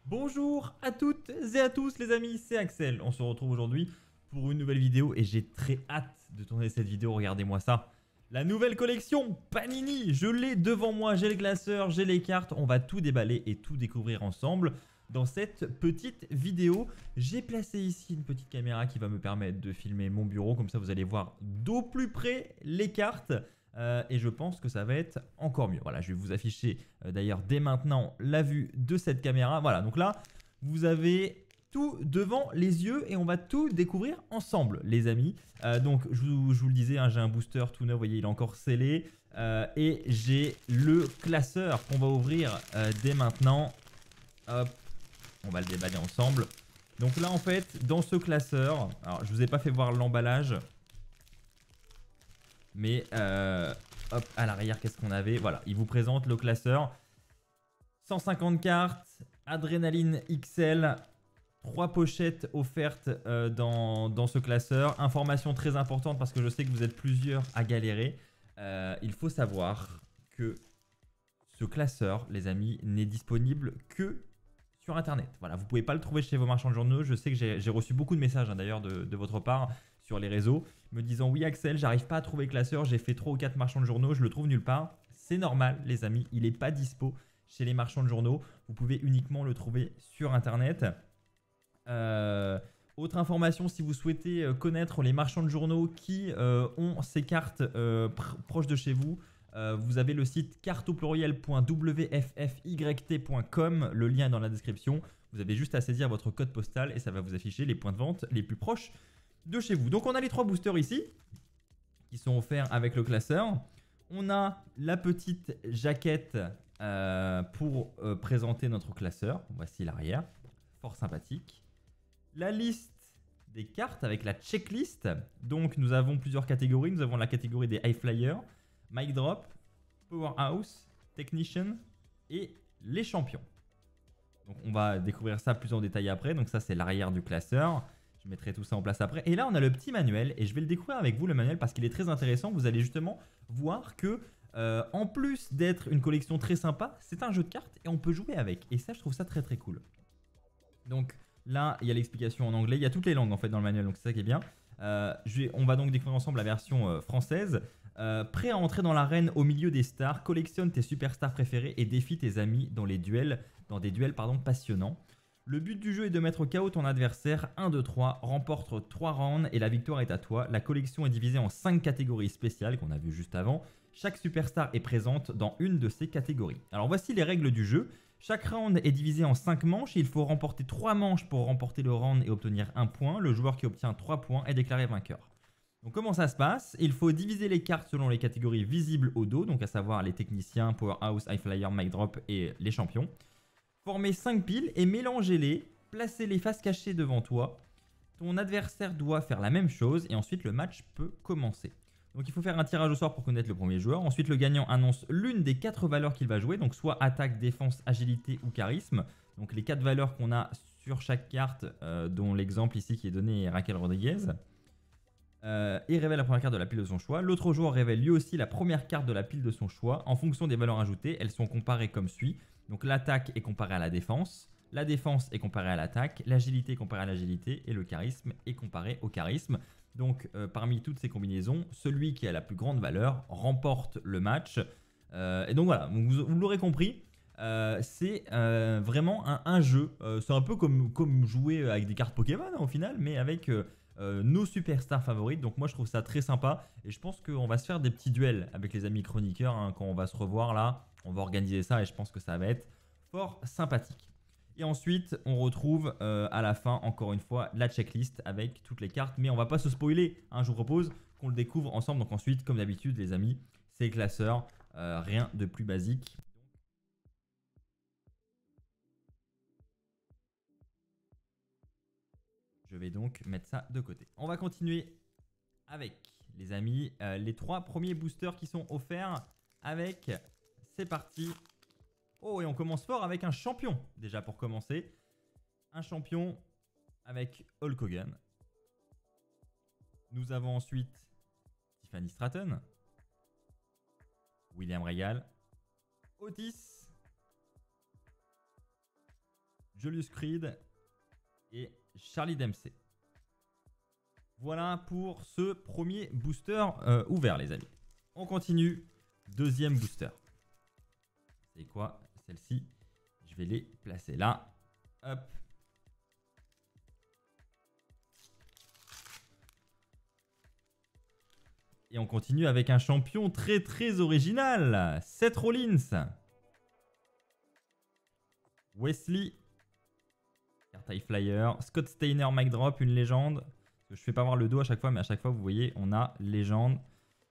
Bonjour à toutes et à tous les amis, c'est Axel. On se retrouve aujourd'hui pour une nouvelle vidéo et j'ai très hâte de tourner cette vidéo, regardez-moi ça. La nouvelle collection Panini, je l'ai devant moi, j'ai le classeur, j'ai les cartes, on va tout déballer et tout découvrir ensemble. Dans cette petite vidéo, j'ai placé ici une petite caméra qui va me permettre de filmer mon bureau, comme ça vous allez voir d'au plus près les cartes. Et je pense que ça va être encore mieux. Voilà, je vais vous afficher d'ailleurs dès maintenant la vue de cette caméra. Voilà, donc là, vous avez tout devant les yeux et on va tout découvrir ensemble, les amis. Donc, je vous le disais, hein, j'ai un booster tout neuf, vous voyez, il est encore scellé. Et j'ai le classeur qu'on va ouvrir dès maintenant. Hop, on va le déballer ensemble. Donc là, en fait, dans ce classeur, alors je vous ai pas fait voir l'emballage. Mais hop, à l'arrière, qu'est-ce qu'on avait? Voilà, il vous présente le classeur. 150 cartes, Adrénaline XL, 3 pochettes offertes dans ce classeur. Information très importante parce que je sais que vous êtes plusieurs à galérer. Il faut savoir que ce classeur, les amis, n'est disponible que sur internet. Voilà, vous ne pouvez pas le trouver chez vos marchands de journaux. Je sais que j'ai reçu beaucoup de messages d'ailleurs de votre part sur les réseaux me disant oui Axel, j'arrive pas à trouver le classeur, j'ai fait 3 ou 4 marchands de journaux, je le trouve nulle part. C'est normal les amis, il n'est pas dispo chez les marchands de journaux. Vous pouvez uniquement le trouver sur internet. Autre information, si vous souhaitez connaître les marchands de journaux qui ont ces cartes proches de chez vous, vous avez le site carteaupluriel.wffyt.com, le lien est dans la description. Vous avez juste à saisir votre code postal et ça va vous afficher les points de vente les plus proches de chez vous. Donc on a les 3 boosters ici qui sont offerts avec le classeur. On a la petite jaquette pour présenter notre classeur. Voici l'arrière, fort sympathique. La liste des cartes avec la checklist. Donc nous avons plusieurs catégories. Nous avons la catégorie des high flyers, mic drop, powerhouse, technician et les champions. Donc on va découvrir ça plus en détail après. Donc ça c'est l'arrière du classeur. Je mettrai tout ça en place après. Et là on a le petit manuel et je vais le découvrir avec vous le manuel parce qu'il est très intéressant. Vous allez justement voir que en plus d'être une collection très sympa, c'est un jeu de cartes et on peut jouer avec. Et ça je trouve ça très très cool. Donc là, il y a l'explication en anglais. Il y a toutes les langues en fait dans le manuel, donc c'est ça qui est bien. On va donc découvrir ensemble la version française. Prêt à entrer dans l'arène au milieu des stars, collectionne tes superstars préférés et défie tes amis dans des duels passionnants. Le but du jeu est de mettre KO ton adversaire 1, 2, 3, remporte 3 rounds et la victoire est à toi. La collection est divisée en 5 catégories spéciales qu'on a vu juste avant. Chaque superstar est présente dans une de ces catégories. Alors voici les règles du jeu. Chaque round est divisé en 5 manches et il faut remporter 3 manches pour remporter le round et obtenir 1 point. Le joueur qui obtient 3 points est déclaré vainqueur. Donc comment ça se passe? Il faut diviser les cartes selon les catégories visibles au dos, donc à savoir les techniciens, powerhouse, high flyer, mic drop et les champions. Former 5 piles et mélanger-les, placer les faces cachées devant toi. Ton adversaire doit faire la même chose et ensuite le match peut commencer. Donc il faut faire un tirage au sort pour connaître le premier joueur. Ensuite le gagnant annonce l'une des 4 valeurs qu'il va jouer, donc soit attaque, défense, agilité ou charisme. Donc les 4 valeurs qu'on a sur chaque carte, dont l'exemple ici qui est donné est Raquel Rodriguez. Et révèle la première carte de la pile de son choix. L'autre joueur révèle lui aussi la première carte de la pile de son choix. En fonction des valeurs ajoutées, elles sont comparées comme suit. Donc l'attaque est comparée à la défense. La défense est comparée à l'attaque, l'agilité est comparée à l'agilité et le charisme est comparé au charisme. Donc parmi toutes ces combinaisons, celui qui a la plus grande valeur remporte le match. Et donc voilà, vous l'aurez compris, c'est vraiment un jeu. C'est un peu comme jouer avec des cartes Pokémon hein, au final, mais avec nos superstars favorites. Donc moi je trouve ça très sympa et je pense qu'on va se faire des petits duels avec les amis chroniqueurs hein, quand on va se revoir là. On va organiser ça et je pense que ça va être fort sympathique. Et ensuite, on retrouve à la fin, encore une fois, la checklist avec toutes les cartes. Mais on va pas se spoiler, hein, je vous propose qu'on le découvre ensemble. Donc ensuite, comme d'habitude, les amis, c'est le classeur. Rien de plus basique. Je vais donc mettre ça de côté. On va continuer avec, les amis, les 3 premiers boosters qui sont offerts avec... C'est parti. Oh, et on commence fort avec un champion, déjà pour commencer. Un champion avec Hulk Hogan. Nous avons ensuite Tiffany Stratton, William Regal, Otis, Julius Creed et Charlie Dempsey. Voilà pour ce premier booster ouvert, les amis. On continue. Deuxième booster. C'est quoi? Celle-ci, je vais les placer là. Hop. Et on continue avec un champion très original. Seth Rollins. Wesley. Carte High Flyer. Scott Steiner, Mic Drop, une légende. Je fais pas voir le dos à chaque fois, mais à chaque fois, vous voyez, on a légende.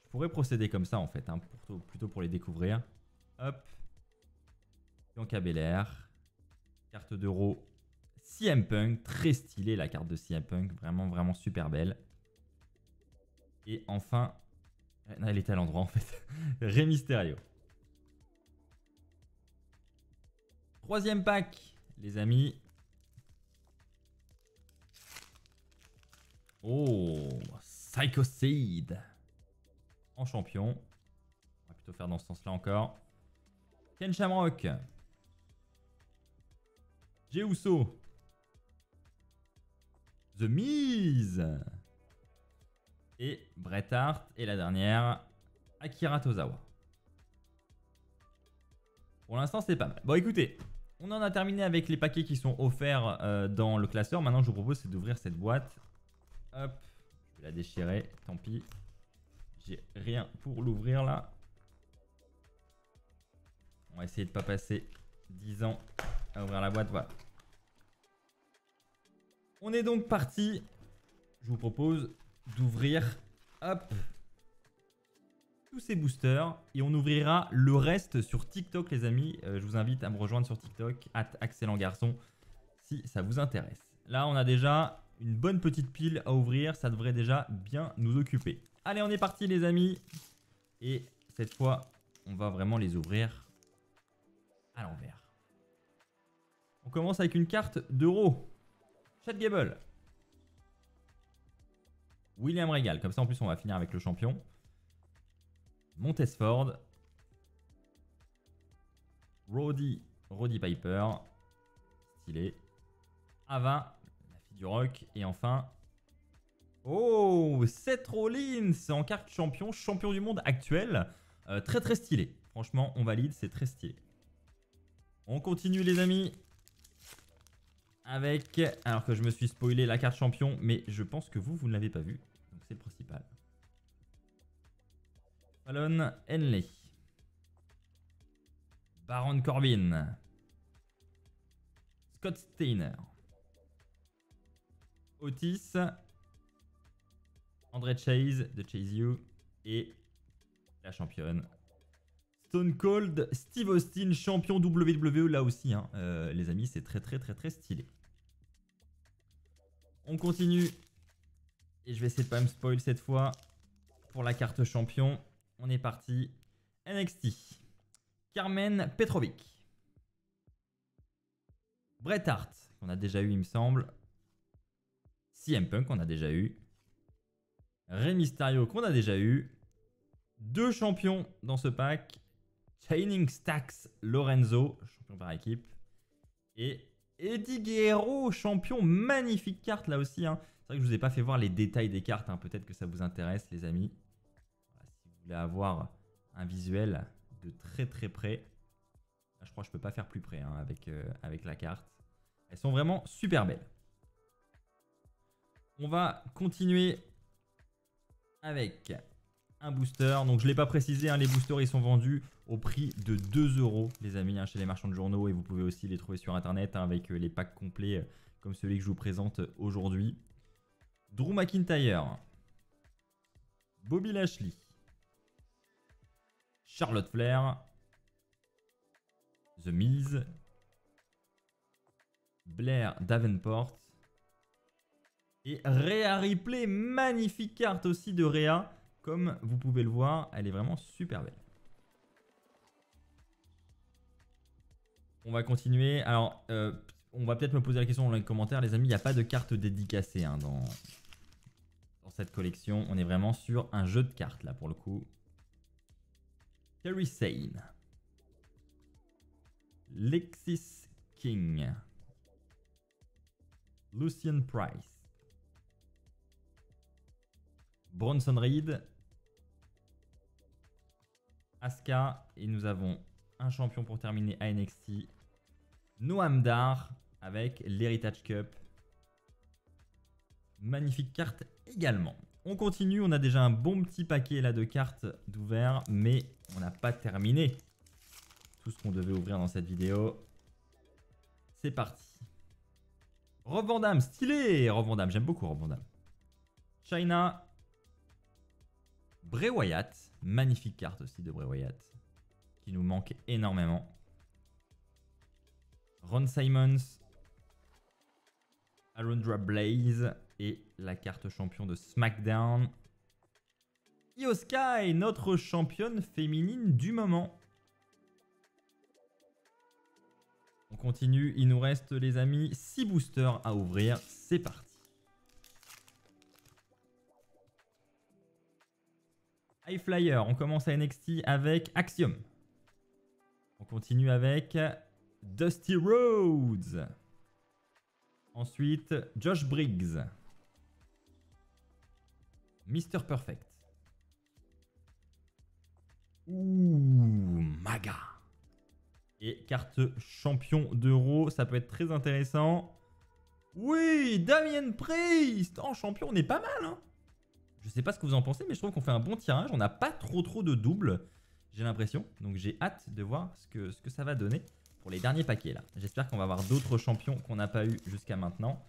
Je pourrais procéder comme ça, en fait, hein, plutôt pour les découvrir. Hop. Bianca Belair. Carte d'euro. CM Punk. Très stylée, la carte de CM Punk. Vraiment super belle. Et enfin... Non, elle était à l'endroit, en fait. Rey Mysterio. Troisième pack, les amis. Oh, Psycho Sid en champion. On va plutôt faire dans ce sens-là encore. Ken Shamrock. Jey Uso. The Miz. Et Bret Hart. Et la dernière, Akira Tozawa. Pour l'instant, c'est pas mal. Bon, écoutez, on en a terminé avec les paquets qui sont offerts dans le classeur. Maintenant, je vous propose, c'est d'ouvrir cette boîte. Hop, je vais la déchirer, tant pis. J'ai rien pour l'ouvrir là. On va essayer de ne pas passer 10 ans à ouvrir la boîte, voilà. On est donc parti. Je vous propose d'ouvrir, hop, tous ces boosters. Et on ouvrira le reste sur TikTok, les amis. Je vous invite à me rejoindre sur TikTok, @excellentgarçon, si ça vous intéresse. Là, on a déjà... une bonne petite pile à ouvrir, ça devrait déjà bien nous occuper. Allez, on est parti les amis. Et cette fois, on va vraiment les ouvrir à l'envers. On commence avec une carte d'euro. Chad Gable. William Regal, comme ça en plus on va finir avec le champion. Montesford. Roddy Piper. Stylé. Ava. Du rock. Et enfin... oh, Seth Rollins en carte champion, champion du monde actuel. Très stylé. Franchement, on valide, c'est très stylé. On continue les amis. Avec... alors que je me suis spoilé la carte champion, mais je pense que vous ne l'avez pas vu. Donc c'est le principal. Fallon Henley. Baron Corbin. Scott Steiner. Otis, André Chase de Chase You et la championne Stone Cold Steve Austin, champion WWE là aussi, hein. Les amis, c'est très stylé. On continue et je vais essayer de pas me spoil cette fois pour la carte champion. On est parti. NXT, Carmen Petrovic, Bret Hart qu'on a déjà eu il me semble. CM Punk qu'on a déjà eu. Rey Mysterio qu'on a déjà eu. Deux champions dans ce pack. Channing Stacks Lorenzo, champion par équipe. Et Eddie Guerrero, champion. Magnifique carte là aussi, hein. C'est vrai que je vous ai pas fait voir les détails des cartes, hein. Peut-être que ça vous intéresse les amis. Voilà, si vous voulez avoir un visuel de très près. Là, je crois que je peux pas faire plus près, hein, avec la carte. Elles sont vraiment super belles. On va continuer avec un booster. Donc je ne l'ai pas précisé, hein, les boosters ils sont vendus au prix de 2 € les amis, hein, chez les marchands de journaux. Et vous pouvez aussi les trouver sur internet, hein, avec les packs complets comme celui que je vous présente aujourd'hui. Drew McIntyre. Bobby Lashley. Charlotte Flair. The Miz. Blair Davenport. Et Rhea Ripley, magnifique carte aussi de Rhea. Comme vous pouvez le voir, elle est vraiment super belle. On va continuer. Alors, on va peut-être me poser la question dans les commentaires, les amis. Il n'y a pas de carte dédicacée, hein, dans cette collection. On est vraiment sur un jeu de cartes, là, pour le coup. Kairi Sane. Lexis King. Lucian Price. Bronson Reed. Asuka. Et nous avons un champion pour terminer à NXT. Noam Dar avec l'Heritage Cup. Magnifique carte également. On continue, on a déjà un bon petit paquet là de cartes d'ouvert, mais on n'a pas terminé tout ce qu'on devait ouvrir dans cette vidéo. C'est parti. Rob Van Dam, stylé. Rob Van Dam, j'aime beaucoup Rob Van Dam. Chyna. Bray Wyatt, magnifique carte aussi de Bray Wyatt, qui nous manque énormément. Ron Simmons. Alundra Blaze et la carte champion de SmackDown. Io Sky, notre championne féminine du moment. On continue, il nous reste les amis 6 boosters à ouvrir, c'est parti. High Flyer, on commence à NXT avec Axiom. On continue avec Dusty Rhodes. Ensuite, Josh Briggs. Mr. Perfect. Ouh, Maga. Et carte champion d'Euro, ça peut être très intéressant. Oui, Damien Priest en champion, on est pas mal. Hein, je sais pas ce que vous en pensez, mais je trouve qu'on fait un bon tirage. On n'a pas trop de doubles, j'ai l'impression. Donc j'ai hâte de voir ce que ça va donner pour les derniers paquets là. J'espère qu'on va avoir d'autres champions qu'on n'a pas eu jusqu'à maintenant.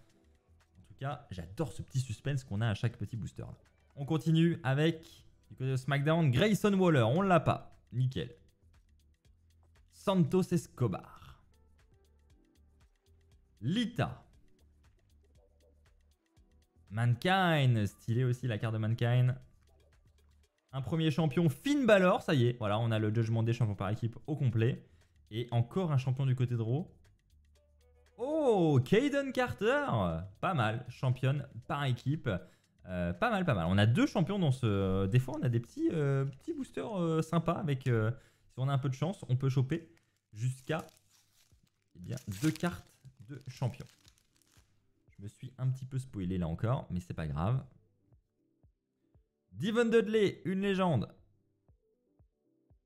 En tout cas, j'adore ce petit suspense qu'on a à chaque petit booster là. On continue avec du côté de SmackDown, Grayson Waller, on l'a pas. Nickel. Santos Escobar. Lita. Mankind, stylé aussi la carte de Mankind. Un premier champion, Finn Balor, ça y est. Voilà, on a le Judgment Day champion par équipe au complet. Et encore un champion du côté de Raw. Oh, Kaden Carter. Pas mal, championne par équipe. Pas mal. On a 2 champions dans ce... Des fois, on a des petits boosters sympas avec... si on a un peu de chance, on peut choper jusqu'à 2 cartes de champions. Je me suis un petit peu spoilé là encore, mais c'est pas grave. Devon Dudley, une légende.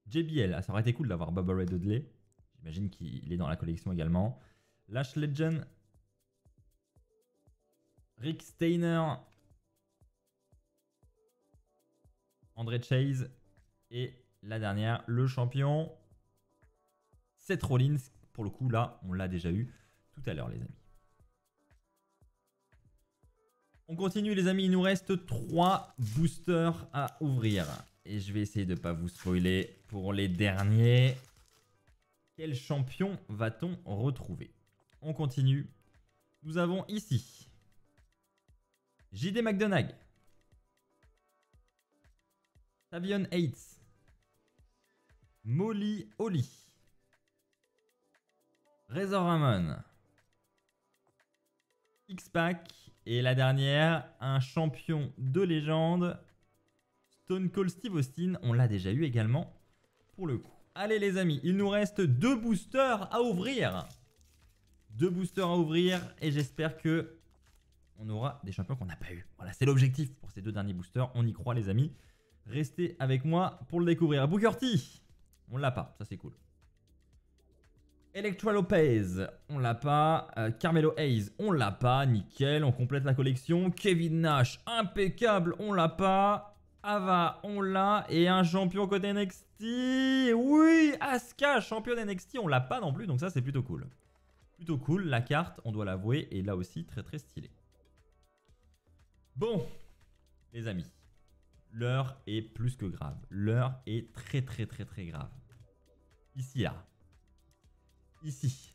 JBL, ça aurait été cool d'avoir Bubba Ray Dudley. J'imagine qu'il est dans la collection également. Lash Legend. Rick Steiner. André Chase. Et la dernière, le champion. Seth Rollins. Pour le coup, là, on l'a déjà eu tout à l'heure, les amis. On continue, les amis. Il nous reste 3 boosters à ouvrir. Et je vais essayer de ne pas vous spoiler pour les derniers. Quel champion va-t-on retrouver? On continue. Nous avons ici JD McDonagh. Tavion Hates. Molly Holly. Razor Ramon. X-Pac. Et la dernière, un champion de légende. Stone Cold Steve Austin. On l'a déjà eu également pour le coup. Allez les amis, il nous reste 2 boosters à ouvrir. 2 boosters à ouvrir et j'espère que on aura des champions qu'on n'a pas eu. Voilà, c'est l'objectif pour ces 2 derniers boosters. On y croit les amis. Restez avec moi pour le découvrir. Booker T, on l'a pas, ça c'est cool. Electra Lopez, on l'a pas. Carmelo Hayes, on l'a pas. Nickel, on complète la collection. Kevin Nash, impeccable, on l'a pas. Ava, on l'a. Et un champion côté NXT. Oui, Asuka, champion NXT, on l'a pas non plus. Donc ça, c'est plutôt cool. Plutôt cool. La carte, on doit l'avouer, est là aussi très stylée. Bon, les amis. L'heure est plus que grave. L'heure est très grave. Ici, là. Ici.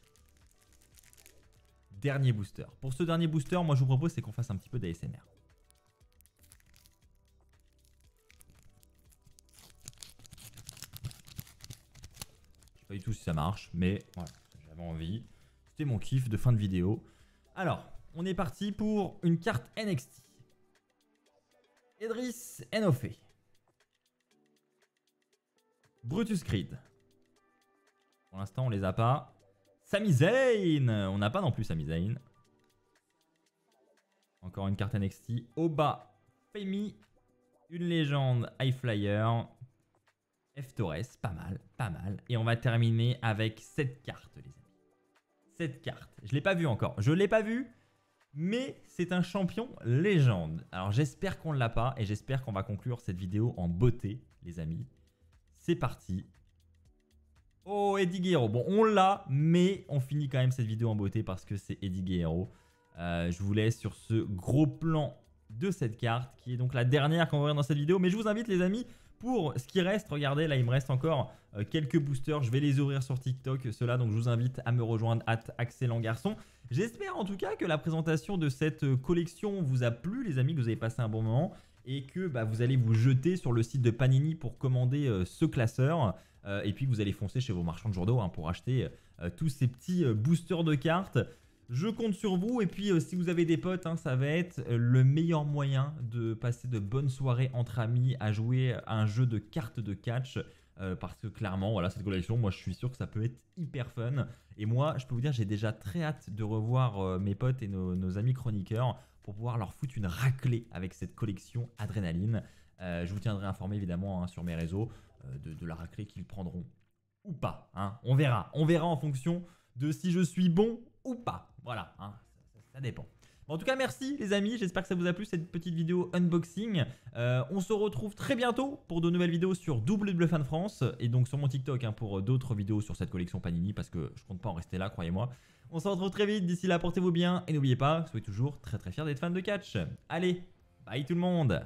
Dernier booster. Pour ce dernier booster, moi, je vous propose, c'est qu'on fasse un petit peu d'ASMR. Pas du tout si ça marche, mais voilà, j'avais envie. C'était mon kiff de fin de vidéo. Alors, on est parti pour une carte NXT. Edris Enofé. Brutus Creed. Pour l'instant, on les a pas. Sami Zayn. On n'a pas non plus Sami Zayn. Encore une carte NXT. Au bas, Femi. Une légende High Flyer. F Torres, pas mal, pas mal. Et on va terminer avec cette carte, les amis. Cette carte. Je ne l'ai pas vue encore. Je ne l'ai pas vue, mais c'est un champion légende. Alors j'espère qu'on ne l'a pas et j'espère qu'on va conclure cette vidéo en beauté, les amis. C'est parti. Oh, Eddie Guerrero. Bon, on l'a, mais on finit quand même cette vidéo en beauté parce que c'est Eddie Guerrero. Je vous laisse sur ce gros plan de cette carte qui est donc la dernière qu'on va voir dans cette vidéo. Mais je vous invite, les amis, pour ce qui reste, regardez, là il me reste encore quelques boosters. Je vais les ouvrir sur TikTok, ceux-là. Donc je vous invite à me rejoindre, @excellent garçon. J'espère en tout cas que la présentation de cette collection vous a plu, les amis, que vous avez passé un bon moment. Et que vous allez vous jeter sur le site de Panini pour commander ce classeur. Et puis que vous allez foncer chez vos marchands de journaux pour acheter tous ces petits boosters de cartes. Je compte sur vous. Et puis si vous avez des potes, ça va être le meilleur moyen de passer de bonnes soirées entre amis à jouer à un jeu de cartes de catch. Parce que clairement, voilà, cette collection, moi je suis sûr que ça peut être hyper fun. Et moi, je peux vous dire, j'ai déjà très hâte de revoir mes potes et nos amis chroniqueurs pour pouvoir leur foutre une raclée avec cette collection Adrénaline. Je vous tiendrai informé évidemment sur mes réseaux de la raclée qu'ils prendront ou pas. On verra en fonction de si je suis bon ou pas. Voilà, ça dépend. Bon, en tout cas, merci les amis. J'espère que ça vous a plu cette petite vidéo unboxing. On se retrouve très bientôt pour de nouvelles vidéos sur WWFan France et donc sur mon TikTok pour d'autres vidéos sur cette collection Panini parce que je compte pas en rester là, croyez-moi. On se retrouve très vite. D'ici là, portez-vous bien et n'oubliez pas, soyez toujours très très fiers d'être fan de catch. Allez, bye tout le monde.